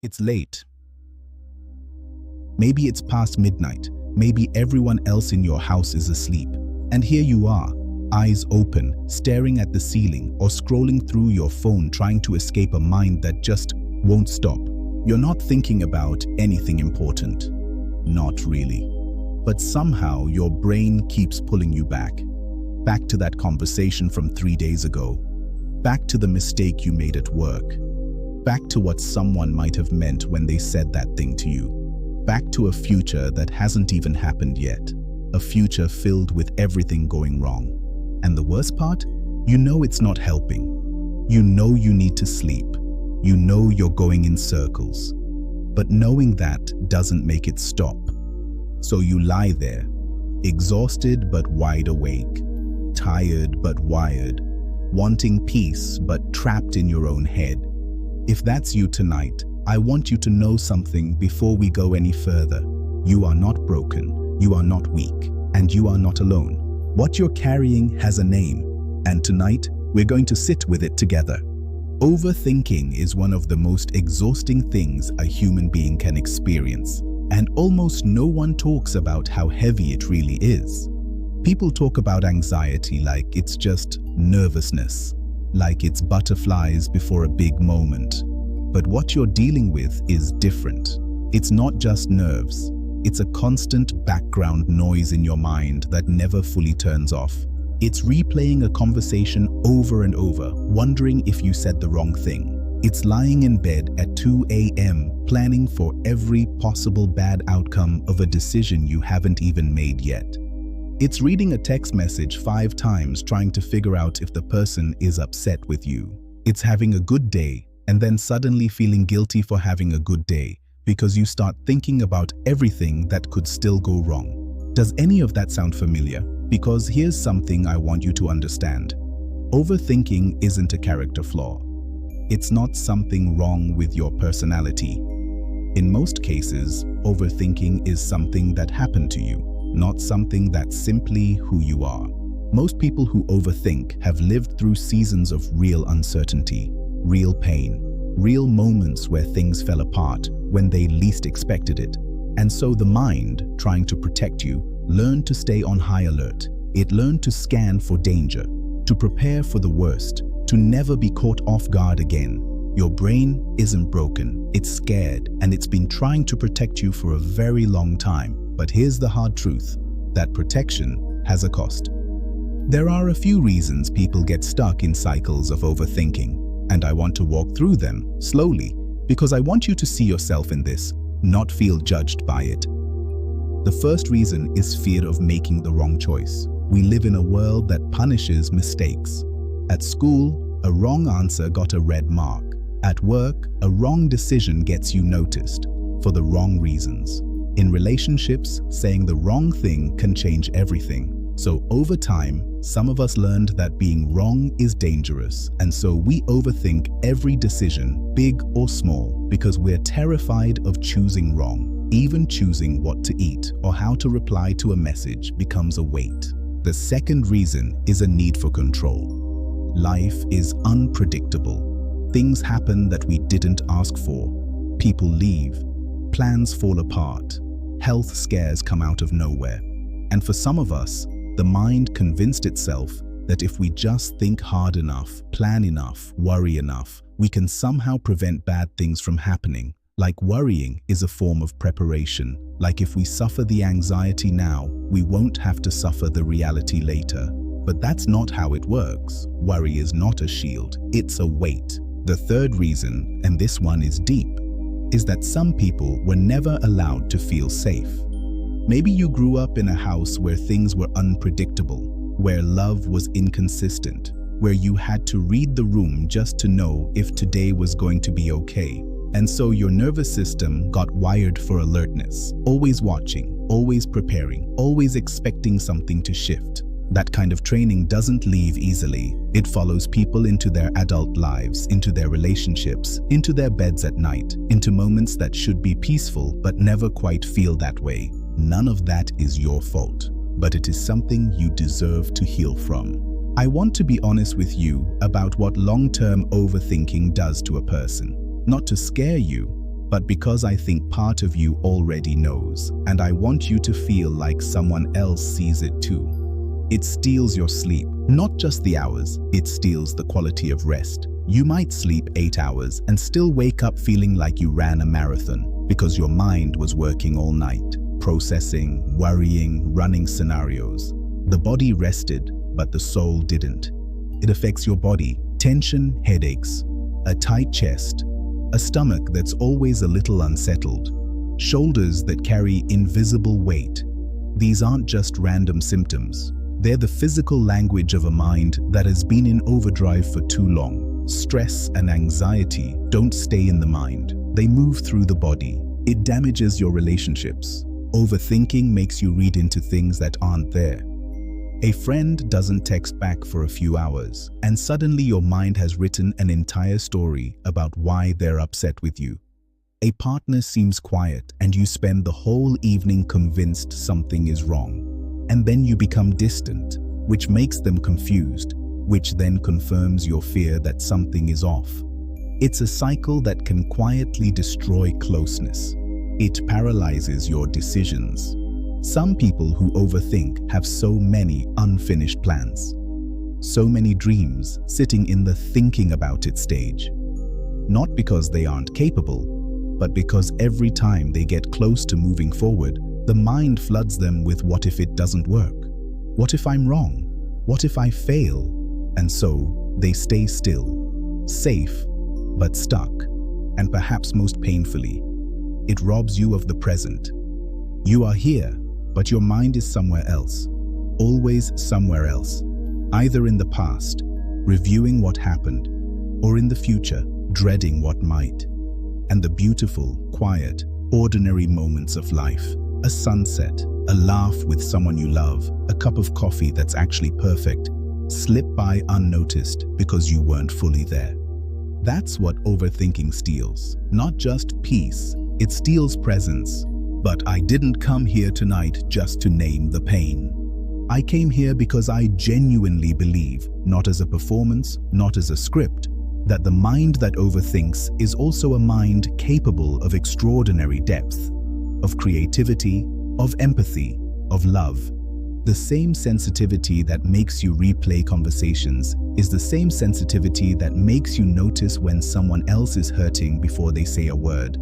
It's late. Maybe it's past midnight. Maybe everyone else in your house is asleep. And here you are, eyes open, staring at the ceiling or scrolling through your phone trying to escape a mind that just won't stop. You're not thinking about anything important. Not really. But somehow your brain keeps pulling you back. Back to that conversation from 3 days ago. Back to the mistake you made at work. Back to what someone might have meant when they said that thing to you. Back to a future that hasn't even happened yet. A future filled with everything going wrong. And the worst part? You know it's not helping. You know you need to sleep. You know you're going in circles. But knowing that doesn't make it stop. So you lie there, exhausted but wide awake, tired but wired, wanting peace but trapped in your own head. If that's you tonight, I want you to know something before we go any further. You are not broken, you are not weak, and you are not alone. What you're carrying has a name, and tonight we're going to sit with it together. Overthinking is one of the most exhausting things a human being can experience, and almost no one talks about how heavy it really is. People talk about anxiety like it's just nervousness, like it's butterflies before a big moment. But what you're dealing with is different. It's not just nerves. It's a constant background noise in your mind that never fully turns off. It's replaying a conversation over and over, wondering if you said the wrong thing. It's lying in bed at 2 a.m., planning for every possible bad outcome of a decision you haven't even made yet. It's reading a text message 5 times trying to figure out if the person is upset with you. It's having a good day and then suddenly feeling guilty for having a good day because you start thinking about everything that could still go wrong. Does any of that sound familiar? Because here's something I want you to understand. Overthinking isn't a character flaw. It's not something wrong with your personality. In most cases, overthinking is something that happened to you, not something that's simply who you are. Most people who overthink have lived through seasons of real uncertainty, real pain, real moments where things fell apart when they least expected it. And so the mind, trying to protect you, learned to stay on high alert. It learned to scan for danger, to prepare for the worst, to never be caught off guard again. Your brain isn't broken, it's scared, and it's been trying to protect you for a very long time. But here's the hard truth, that protection has a cost. There are a few reasons people get stuck in cycles of overthinking, and I want to walk through them slowly because I want you to see yourself in this, not feel judged by it. The first reason is fear of making the wrong choice. We live in a world that punishes mistakes. At school, a wrong answer got a red mark. At work, a wrong decision gets you noticed for the wrong reasons. In relationships, saying the wrong thing can change everything. So over time, some of us learned that being wrong is dangerous, and so we overthink every decision, big or small, because we're terrified of choosing wrong. Even choosing what to eat or how to reply to a message becomes a weight. The second reason is a need for control. Life is unpredictable. Things happen that we didn't ask for. People leave. Plans fall apart. Health scares come out of nowhere. And for some of us, the mind convinced itself that if we just think hard enough, plan enough, worry enough, we can somehow prevent bad things from happening. Like worrying is a form of preparation. Like if we suffer the anxiety now, we won't have to suffer the reality later. But that's not how it works. Worry is not a shield, it's a weight. The third reason, and this one is deep, is that some people were never allowed to feel safe. Maybe you grew up in a house where things were unpredictable, where love was inconsistent, where you had to read the room just to know if today was going to be okay. And so your nervous system got wired for alertness, always watching, always preparing, always expecting something to shift. That kind of training doesn't leave easily. It follows people into their adult lives, into their relationships, into their beds at night, into moments that should be peaceful but never quite feel that way. None of that is your fault, but it is something you deserve to heal from. I want to be honest with you about what long-term overthinking does to a person. Not to scare you, but because I think part of you already knows, and I want you to feel like someone else sees it too. It steals your sleep, not just the hours, it steals the quality of rest. You might sleep 8 hours and still wake up feeling like you ran a marathon because your mind was working all night, processing, worrying, running scenarios. The body rested, but the soul didn't. It affects your body, tension, headaches, a tight chest, a stomach that's always a little unsettled, shoulders that carry invisible weight. These aren't just random symptoms. They're the physical language of a mind that has been in overdrive for too long. Stress and anxiety don't stay in the mind. They move through the body. It damages your relationships. Overthinking makes you read into things that aren't there. A friend doesn't text back for a few hours, and suddenly your mind has written an entire story about why they're upset with you. A partner seems quiet, and you spend the whole evening convinced something is wrong. And then you become distant, which makes them confused, which then confirms your fear that something is off. It's a cycle that can quietly destroy closeness. It paralyzes your decisions. Some people who overthink have so many unfinished plans, so many dreams sitting in the thinking about it stage. Not because they aren't capable, but because every time they get close to moving forward, the mind floods them with what if it doesn't work? What if I'm wrong? What if I fail? And so they stay still, safe, but stuck, and perhaps most painfully, it robs you of the present. You are here, but your mind is somewhere else, always somewhere else, either in the past, reviewing what happened, or in the future, dreading what might. And the beautiful, quiet, ordinary moments of life, a sunset, a laugh with someone you love, a cup of coffee that's actually perfect, slip by unnoticed because you weren't fully there. That's what overthinking steals. Not just peace, it steals presence. But I didn't come here tonight just to name the pain. I came here because I genuinely believe, not as a performance, not as a script, that the mind that overthinks is also a mind capable of extraordinary depth, of creativity, of empathy, of love. The same sensitivity that makes you replay conversations is the same sensitivity that makes you notice when someone else is hurting before they say a word.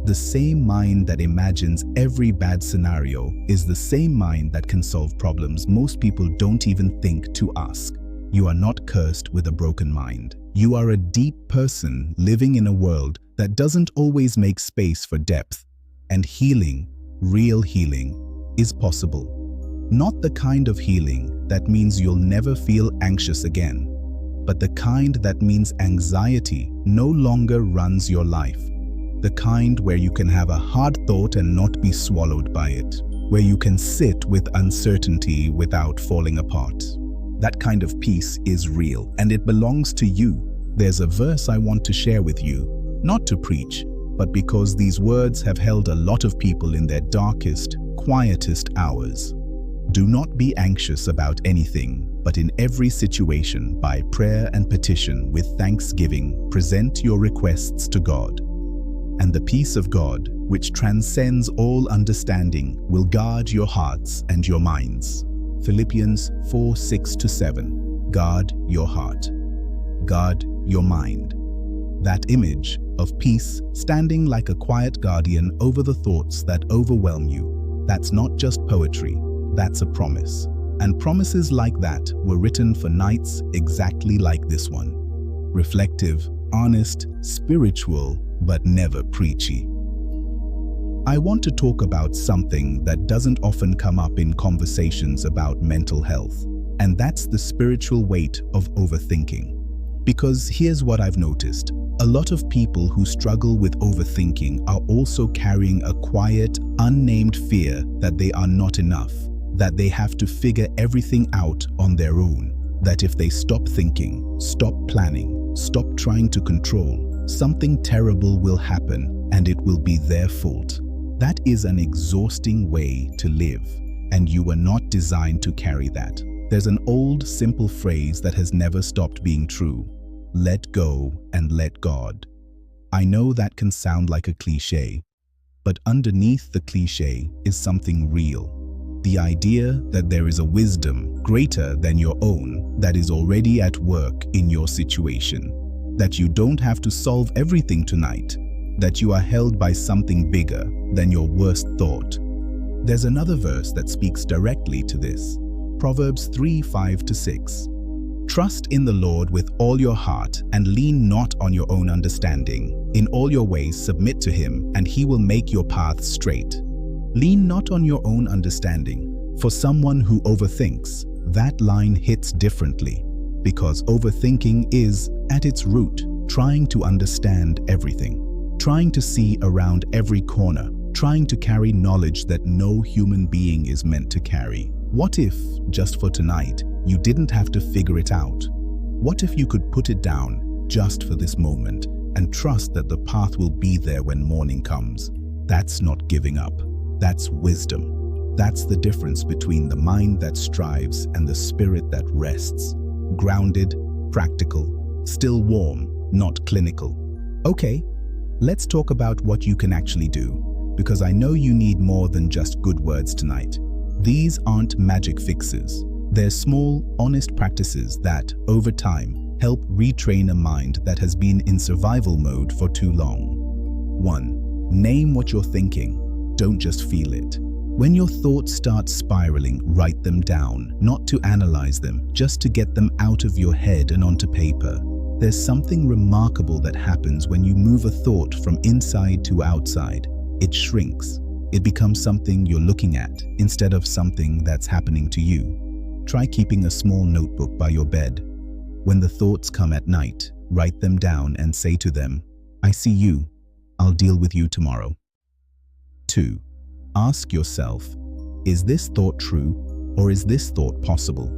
The same mind that imagines every bad scenario is the same mind that can solve problems most people don't even think to ask. You are not cursed with a broken mind. You are a deep person living in a world that doesn't always make space for depth. And healing, real healing, is possible. Not the kind of healing that means you'll never feel anxious again, but the kind that means anxiety no longer runs your life. The kind where you can have a hard thought and not be swallowed by it, where you can sit with uncertainty without falling apart. That kind of peace is real, and it belongs to you. There's a verse I want to share with you, not to preach, but because these words have held a lot of people in their darkest, quietest hours. Do not be anxious about anything, but in every situation, by prayer and petition with thanksgiving, present your requests to God. And the peace of God, which transcends all understanding, will guard your hearts and your minds. Philippians 4:6-7. Guard your heart. Guard your mind. That image of peace standing like a quiet guardian over the thoughts that overwhelm you, that's not just poetry, that's a promise. And promises like that were written for nights exactly like this one. Reflective, honest, spiritual, but never preachy. I want to talk about something that doesn't often come up in conversations about mental health, and that's the spiritual weight of overthinking. Because here's what I've noticed. A lot of people who struggle with overthinking are also carrying a quiet, unnamed fear that they are not enough, that they have to figure everything out on their own, that if they stop thinking, stop planning, stop trying to control, something terrible will happen and it will be their fault. That is an exhausting way to live, and you were not designed to carry that. There's an old, simple phrase that has never stopped being true. Let go and let God. I know that can sound like a cliché, but underneath the cliché is something real. The idea that there is a wisdom greater than your own that is already at work in your situation. That you don't have to solve everything tonight. That you are held by something bigger than your worst thought. There's another verse that speaks directly to this. Proverbs 3:5-6. Trust in the Lord with all your heart and lean not on your own understanding. In all your ways submit to him, and he will make your paths straight. Lean not on your own understanding. For someone who overthinks, that line hits differently, because overthinking is, at its root, trying to understand everything, trying to see around every corner, trying to carry knowledge that no human being is meant to carry. What if, just for tonight, you didn't have to figure it out? What if you could put it down just for this moment and trust that the path will be there when morning comes? That's not giving up. That's wisdom. That's the difference between the mind that strives and the spirit that rests. Grounded, practical, still warm, not clinical. Okay, let's talk about what you can actually do, because I know you need more than just good words tonight. These aren't magic fixes. They're small, honest practices that, over time, help retrain a mind that has been in survival mode for too long. 1. Name what you're thinking. Don't just feel it. When your thoughts start spiraling, write them down, not to analyze them, just to get them out of your head and onto paper. There's something remarkable that happens when you move a thought from inside to outside. It shrinks. It becomes something you're looking at instead of something that's happening to you. Try keeping a small notebook by your bed. When the thoughts come at night, write them down and say to them, I see you. I'll deal with you tomorrow. 2. Ask yourself, is this thought true or is this thought possible?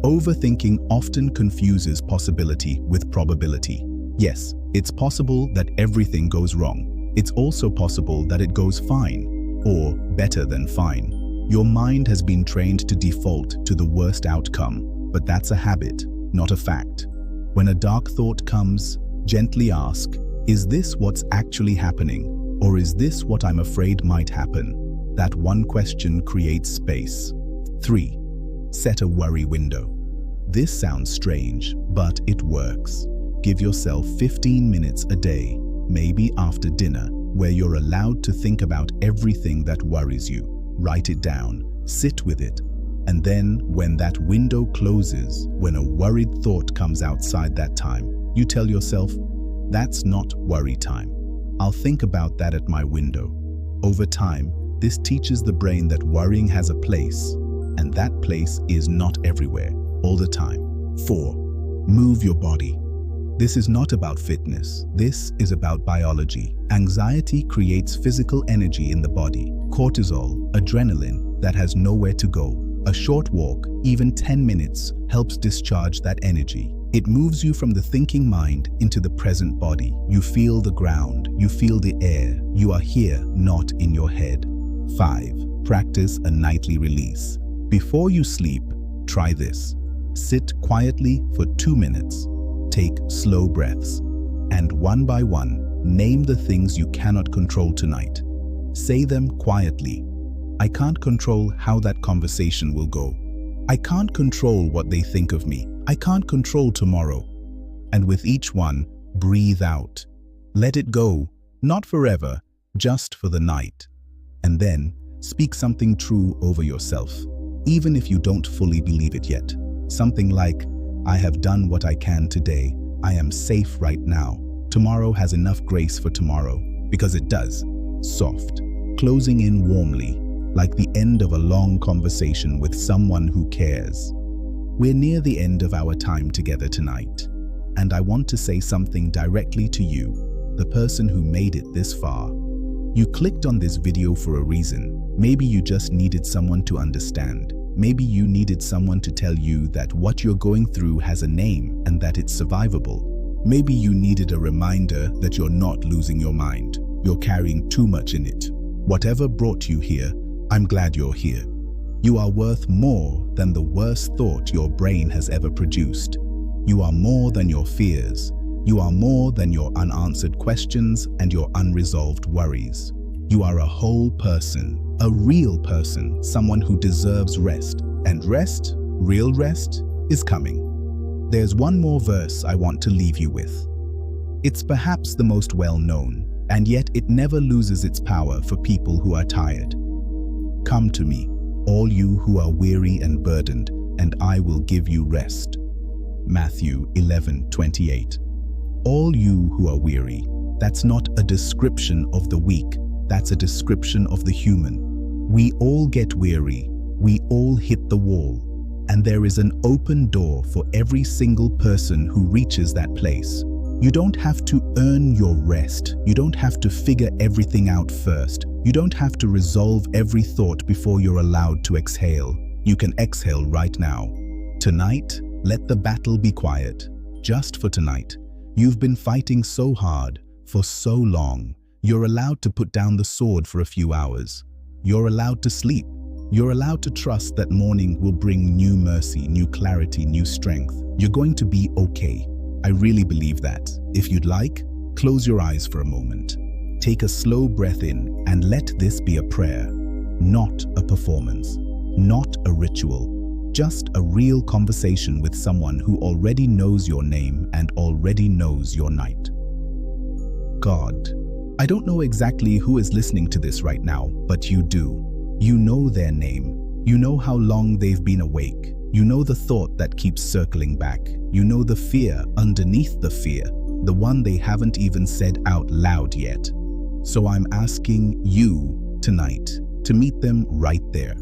Overthinking often confuses possibility with probability. Yes, it's possible that everything goes wrong. It's also possible that it goes fine, or better than fine. Your mind has been trained to default to the worst outcome, but that's a habit, not a fact. When a dark thought comes, gently ask, is this what's actually happening? Or is this what I'm afraid might happen? That one question creates space. 3. Set a worry window. This sounds strange, but it works. Give yourself 15 minutes a day, maybe after dinner, where you're allowed to think about everything that worries you. Write it down, sit with it, and then when that window closes, when a worried thought comes outside that time, you tell yourself, that's not worry time. I'll think about that at my window. Over time, this teaches the brain that worrying has a place, and that place is not everywhere, all the time. 4. Move your body. This is not about fitness. This is about biology. Anxiety creates physical energy in the body. Cortisol, adrenaline, that has nowhere to go. A short walk, even 10 minutes, helps discharge that energy. It moves you from the thinking mind into the present body. You feel the ground, you feel the air. You are here, not in your head. 5. Practice a nightly release. Before you sleep, try this. Sit quietly for 2 minutes. Take slow breaths. And one by one, name the things you cannot control tonight. Say them quietly. I can't control how that conversation will go. I can't control what they think of me. I can't control tomorrow. And with each one, breathe out. Let it go, not forever, just for the night. And then, speak something true over yourself, even if you don't fully believe it yet. Something like, I have done what I can today. I am safe right now. Tomorrow has enough grace for tomorrow, because it does. Soft, closing in warmly, like the end of a long conversation with someone who cares. We're near the end of our time together tonight, and I want to say something directly to you, the person who made it this far. You clicked on this video for a reason. Maybe you just needed someone to understand. Maybe you needed someone to tell you that what you're going through has a name and that it's survivable. Maybe you needed a reminder that you're not losing your mind. You're carrying too much in it. Whatever brought you here, I'm glad you're here. You are worth more than the worst thought your brain has ever produced. You are more than your fears. You are more than your unanswered questions and your unresolved worries. You are a whole person, a real person, someone who deserves rest. And rest, real rest, is coming. There's one more verse I want to leave you with. It's perhaps the most well-known, and yet it never loses its power for people who are tired. Come to me, all you who are weary and burdened, and I will give you rest. Matthew 11:28. All you who are weary, that's not a description of the weak, that's a description of the human. We all get weary, we all hit the wall, and there is an open door for every single person who reaches that place. You don't have to earn your rest. You don't have to figure everything out first. You don't have to resolve every thought before you're allowed to exhale. You can exhale right now. Tonight, let the battle be quiet. Just for tonight. You've been fighting so hard, for so long. You're allowed to put down the sword for a few hours. You're allowed to sleep. You're allowed to trust that morning will bring new mercy, new clarity, new strength. You're going to be okay. I really believe that. If you'd like, close your eyes for a moment. Take a slow breath in and let this be a prayer, not a performance, not a ritual, just a real conversation with someone who already knows your name and already knows your night. God, I don't know exactly who is listening to this right now, but you do. You know their name. You know how long they've been awake. You know the thought that keeps circling back. You know the fear underneath the fear, the one they haven't even said out loud yet. So I'm asking you tonight to meet them right there.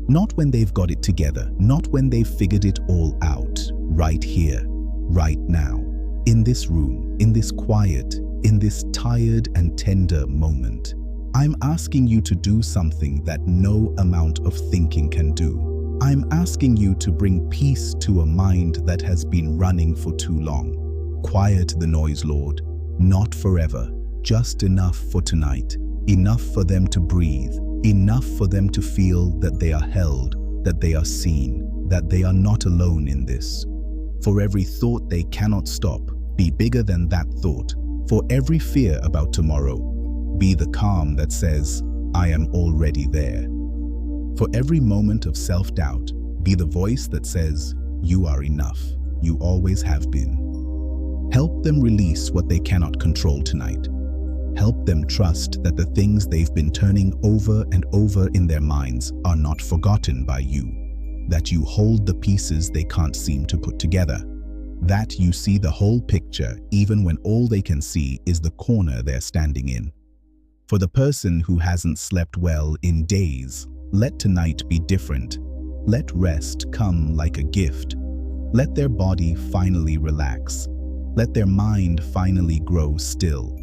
Not when they've got it together, not when they've figured it all out. Right here, right now, in this room, in this quiet, in this tired and tender moment. I'm asking you to do something that no amount of thinking can do. I'm asking you to bring peace to a mind that has been running for too long. Quiet the noise, Lord. Not forever, just enough for tonight. Enough for them to breathe. Enough for them to feel that they are held, that they are seen, that they are not alone in this. For every thought they cannot stop, be bigger than that thought. For every fear about tomorrow, be the calm that says, I am already there. For every moment of self-doubt, be the voice that says, you are enough. You always have been. Help them release what they cannot control tonight. Help them trust that the things they've been turning over and over in their minds are not forgotten by you. That you hold the pieces they can't seem to put together. That you see the whole picture even when all they can see is the corner they're standing in. For the person who hasn't slept well in days, let tonight be different. Let rest come like a gift. Let their body finally relax. Let their mind finally grow still.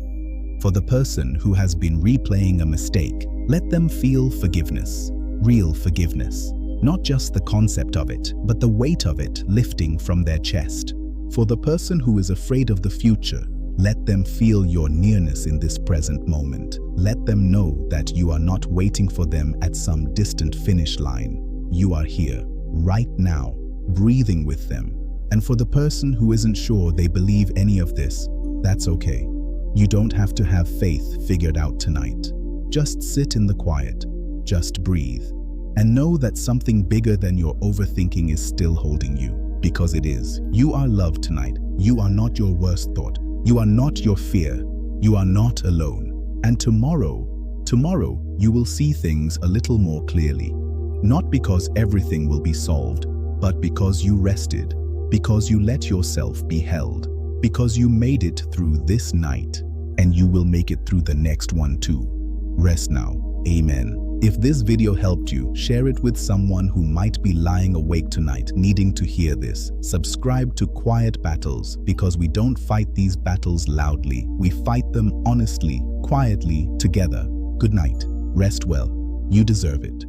For the person who has been replaying a mistake, let them feel forgiveness, real forgiveness. Not just the concept of it, but the weight of it lifting from their chest. For the person who is afraid of the future, let them feel your nearness in this present moment. Let them know that you are not waiting for them at some distant finish line. You are here, right now, breathing with them. And for the person who isn't sure they believe any of this, that's okay. You don't have to have faith figured out tonight. Just sit in the quiet, just breathe, and know that something bigger than your overthinking is still holding you, because it is. You are loved tonight. You are not your worst thought. You are not your fear. You are not alone. And tomorrow you will see things a little more clearly. Not because everything will be solved, but because you rested, because you let yourself be held, because you made it through this night, and you will make it through the next one too. Rest now. Amen. If this video helped you, share it with someone who might be lying awake tonight needing to hear this. Subscribe to Quiet Battles, because we don't fight these battles loudly. We fight them honestly, quietly, together. Good night. Rest well. You deserve it.